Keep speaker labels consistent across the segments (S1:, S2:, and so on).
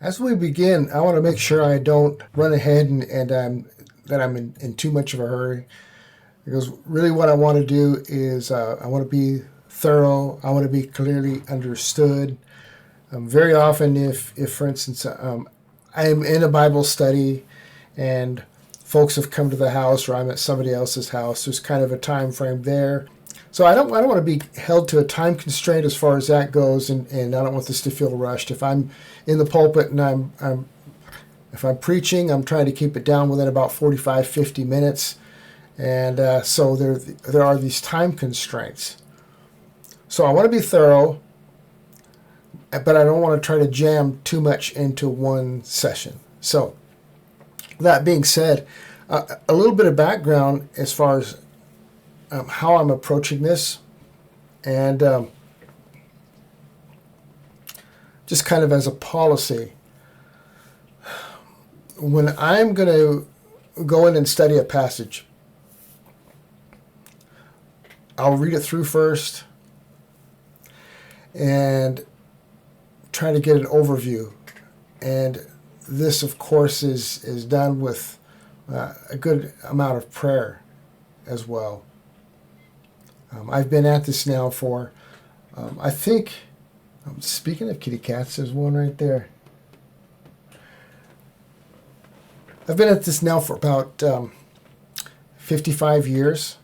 S1: As we begin, I want to make sure I don't run ahead and that I'm in too much of a hurry. Because really, what I want to do is I want to be thorough. I want to be clearly understood. Very often, if for instance, I'm in a Bible study and folks have come to the house or I'm at somebody else's house, there's kind of a time frame there. So I don't want to be held to a time constraint as far as that goes, and I don't want this to feel rushed. If I'm in the pulpit and if I'm preaching, I'm trying to keep it down within about 45, 50 minutes. And so there are these time constraints. So I want to be thorough, but I don't want to try to jam too much into one session. So that being said, a little bit of background as far as how I'm approaching this, and just kind of as a policy. When I'm going to go in and study a passage, I'll read it through first and try to get an overview. And this, of course, is done with a good amount of prayer as well. I've been at this now for, I think, speaking of kitty cats, there's one right there. I've been at this now for about 55 years.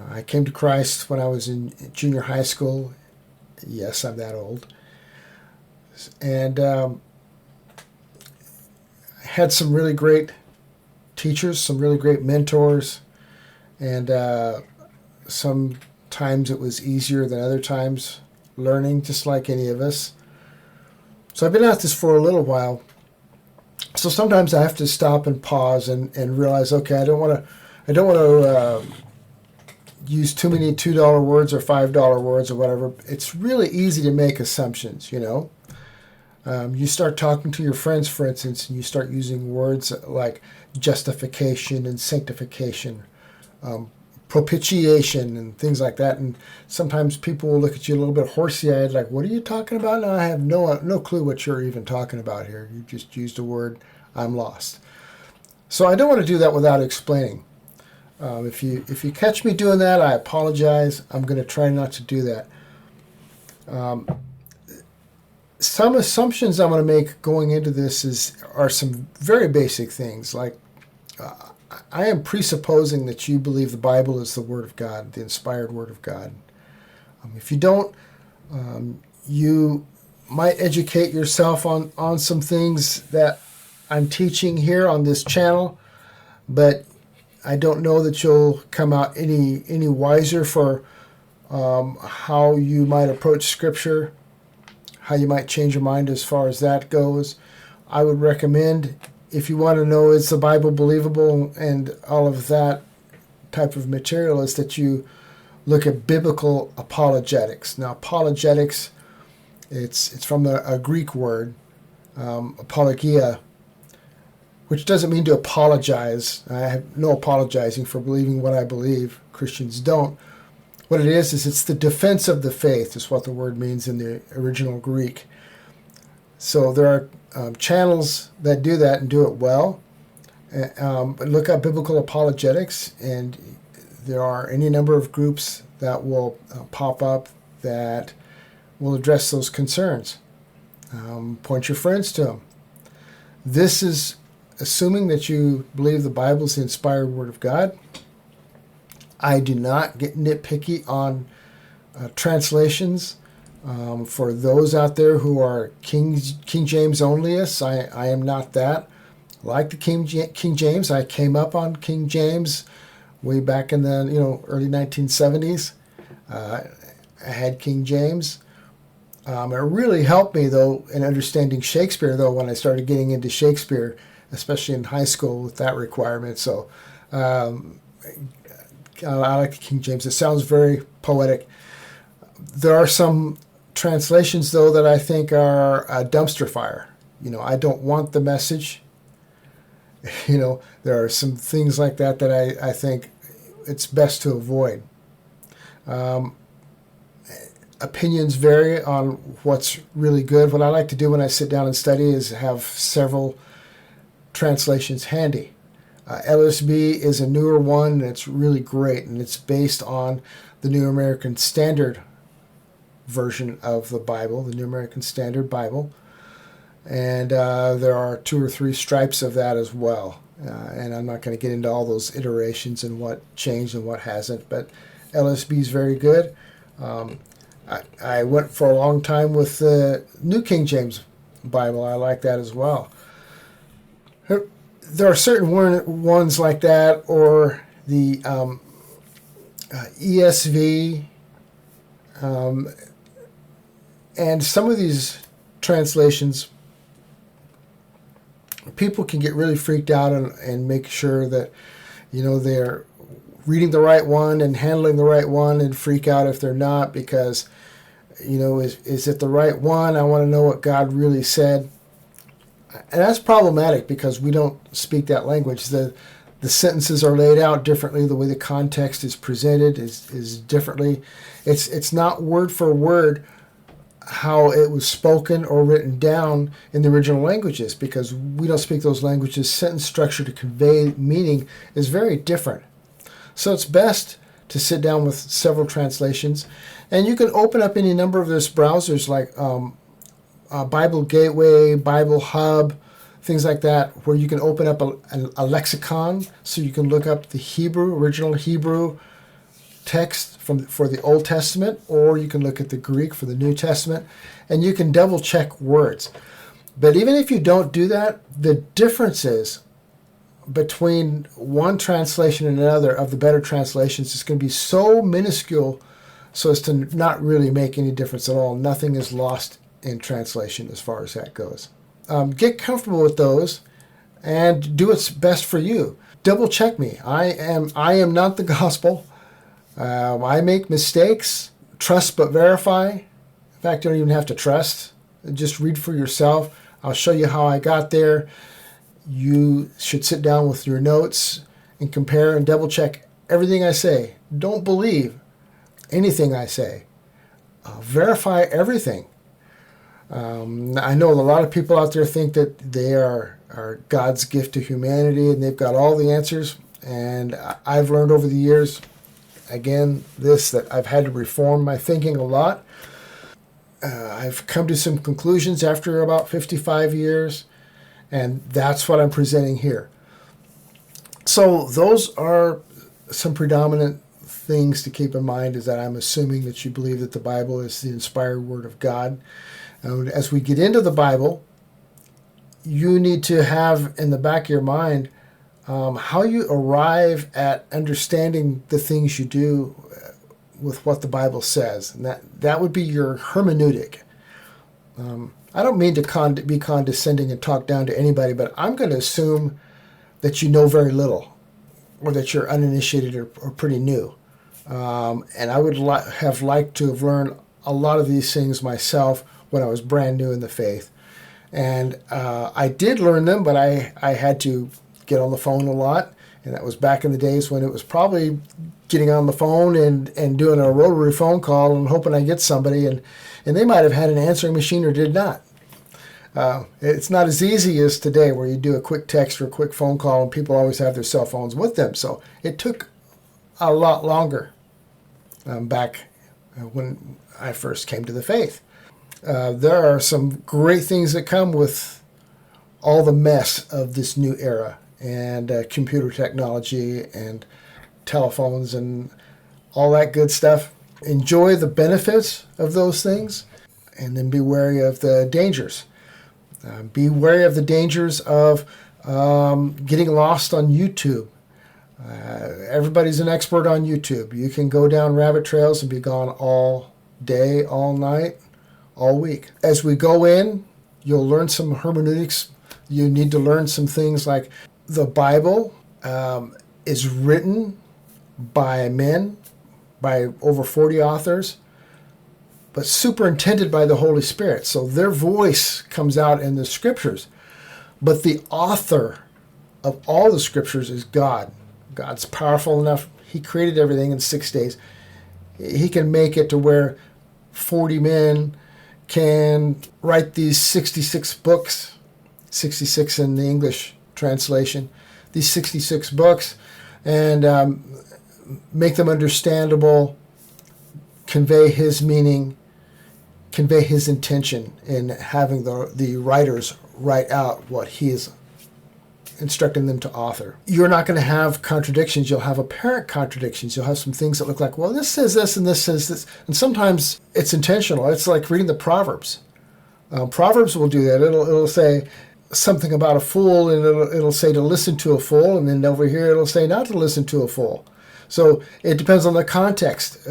S1: I came to Christ when I was in junior high school. Yes, I'm that old. And I had some really great teachers, some really great mentors, and sometimes it was easier than other times learning, just like any of us. So I've been at this for a little while. So sometimes I have to stop and pause and realize, okay, I don't want to use too many $2 words or $5 words or whatever. It's really easy to make assumptions, you know. You start talking to your friends, for instance, and you start using words like justification and sanctification, propitiation and things like that. And sometimes people will look at you a little bit horsey-eyed, like, what are you talking about? No, I have no clue what you're even talking about here. You just used a word. I'm lost. So I don't want to do that without explaining. If you catch me doing that, I apologize. I'm going to try not to do that. Some assumptions I'm going to make going into this are some very basic things, like I am presupposing that you believe the Bible is the Word of God, the inspired Word of God. If you don't, you might educate yourself on some things that I'm teaching here on this channel, but I don't know that you'll come out any wiser for how you might approach Scripture, how you might change your mind as far as that goes. I would recommend, if you want to know is the Bible believable and all of that type of material, is that you look at biblical apologetics. Now, apologetics, it's from a Greek word, apologia, which doesn't mean to apologize. I have no apologizing for believing what I believe. Christians don't. What it is it's the defense of the faith is what the word means in the original Greek. So there are channels that do that and do it well. But look up biblical apologetics, and there are any number of groups that will pop up that will address those concerns. Point your friends to them. This is assuming that you believe the Bible is the inspired Word of God. I do not get nitpicky on translations. For those out there who are King James onlyists, I am not that. Like the King James, I came up on King James way back in the early 1970s. I had King James. It really helped me though in understanding Shakespeare though when I started getting into Shakespeare, especially in high school with that requirement. So I like the King James. It sounds very poetic. There are some translations, though, that I think are a dumpster fire. I don't want the message. There are some things like that I think it's best to avoid. opinions vary on what's really good. What I like to do when I sit down and study is have several translations handy. LSB is a newer one, and it's really great, and it's based on the New American Standard version of the Bible, the New American Standard Bible, and there are 2 or 3 stripes of that as well. And I'm not going to get into all those iterations and what changed and what hasn't, but LSB is very good. I went for a long time with the New King James Bible. I like that as well. There are certain ones like that, or the ESV, and some of these translations, people can get really freaked out and make sure that, they're reading the right one and handling the right one, and freak out if they're not, because, is it the right one? I want to know what God really said. And that's problematic because we don't speak that language. The sentences are laid out differently. The way the context is presented is differently. It's not word for word how it was spoken or written down in the original languages, because we don't speak those languages. Sentence structure to convey meaning is very different. So it's best to sit down with several translations. And you can open up any number of those browsers like Bible Gateway, Bible Hub, things like that, where you can open up a lexicon, so you can look up the original Hebrew text for the Old Testament, or you can look at the Greek for the New Testament, and you can double check words. But even if you don't do that, the differences between one translation and another of the better translations is going to be so minuscule so as to not really make any difference at all. Nothing is lost in translation as far as that goes. Get comfortable with those and do what's best for you. Double check me. I am not the gospel. I make mistakes. Trust but verify. In fact, you don't even have to trust. Just read for yourself. I'll show you how I got there. You should sit down with your notes and compare and double check everything I say. Don't believe anything I say. Verify everything. I know a lot of people out there think that they are God's gift to humanity and they've got all the answers. And I've learned over the years, again, that I've had to reform my thinking a lot. I've come to some conclusions after about 55 years, and that's what I'm presenting here. So those are some predominant things to keep in mind, is that I'm assuming that you believe that the Bible is the inspired Word of God. And as we get into the Bible, you need to have in the back of your mind how you arrive at understanding the things you do with what the Bible says. And that would be your hermeneutic. I don't mean to be condescending and talk down to anybody, but I'm going to assume that you know very little, or that you're uninitiated or pretty new. And I would have liked to have learned a lot of these things myself when I was brand new in the faith. And I did learn them, but I had to get on the phone a lot. And that was back in the days when it was probably getting on the phone and doing a rotary phone call and hoping I get somebody. And they might have had an answering machine or did not. It's not as easy as today, where you do a quick text or a quick phone call and people always have their cell phones with them. So it took a lot longer back when I first came to the faith. There are some great things that come with all the mess of this new era, and computer technology and telephones and all that good stuff. Enjoy the benefits of those things, and then be wary of the dangers. Be wary of the dangers of getting lost on YouTube. Everybody's an expert on YouTube. You can go down rabbit trails and be gone all day, all night, all week. As we go in, you'll learn some hermeneutics. You need to learn some things like the Bible is written by men, by over 40 authors, but superintended by the Holy Spirit. So their voice comes out in the scriptures. But the author of all the scriptures is God. God's powerful enough. He created everything in 6 days. He can make it to where 40 men can write these 66 books, 66 in the English translation, these 66 books, and make them understandable, convey his meaning, convey his intention in having the writers write out what he is instructing them to author. You're not going to have contradictions. You'll have apparent contradictions. You'll have some things that look like, well, this says this and this says this. And sometimes it's intentional. It's like reading the Proverbs. Proverbs will do that. It'll say something about a fool, and it'll say to listen to a fool, and then over here it'll say not to listen to a fool. So it depends on the context.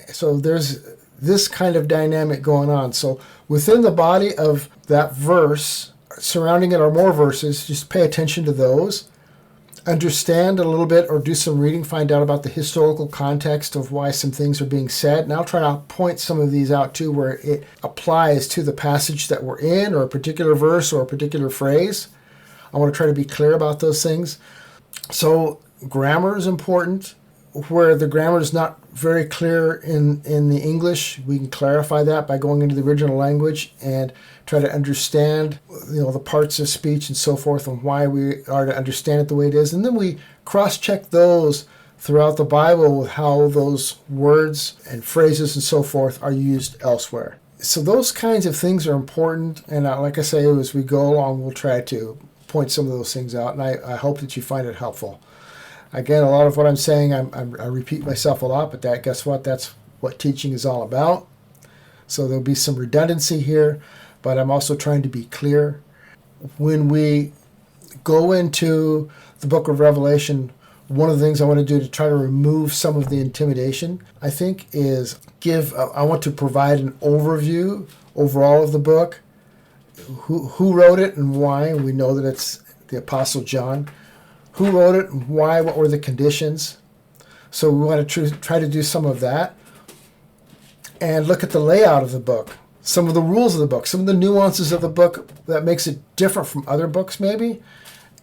S1: So there's this kind of dynamic going on. So within the body of that verse, surrounding it are more verses. Just pay attention to those. Understand a little bit or do some reading. Find out about the historical context of why some things are being said. And I'll try to point some of these out too where it applies to the passage that we're in or a particular verse or a particular phrase. I want to try to be clear about those things. So grammar is important. Where the grammar is not very clear in the English, we can clarify that by going into the original language and try to understand, the parts of speech and so forth and why we are to understand it the way it is. And then we cross-check those throughout the Bible with how those words and phrases and so forth are used elsewhere. So those kinds of things are important. And like I say, as we go along, we'll try to point some of those things out. And I hope that you find it helpful. Again, a lot of what I'm saying, I repeat myself a lot, but guess what? That's what teaching is all about. So there'll be some redundancy here, but I'm also trying to be clear. When we go into the book of Revelation, one of the things I want to do to try to remove some of the intimidation, I think, is I want to provide an overview overall of the book, who wrote it and why. We know that it's the Apostle John. Who wrote it and why? What were the conditions? So we want to try to do some of that and look at the layout of the book, some of the rules of the book, some of the nuances of the book that makes it different from other books maybe,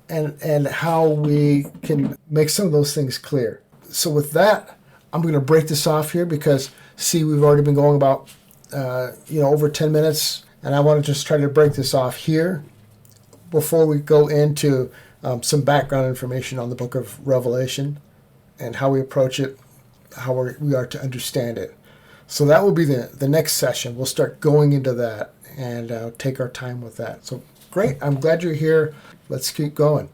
S1: and how we can make some of those things clear. So with that, I'm going to break this off here because, see, we've already been going about over 10 minutes, and I want to just try to break this off here before we go into some background information on the book of Revelation and how we approach it, how we are to understand it. So that will be the next session. We'll start going into that and take our time with that. So great. I'm glad you're here. Let's keep going.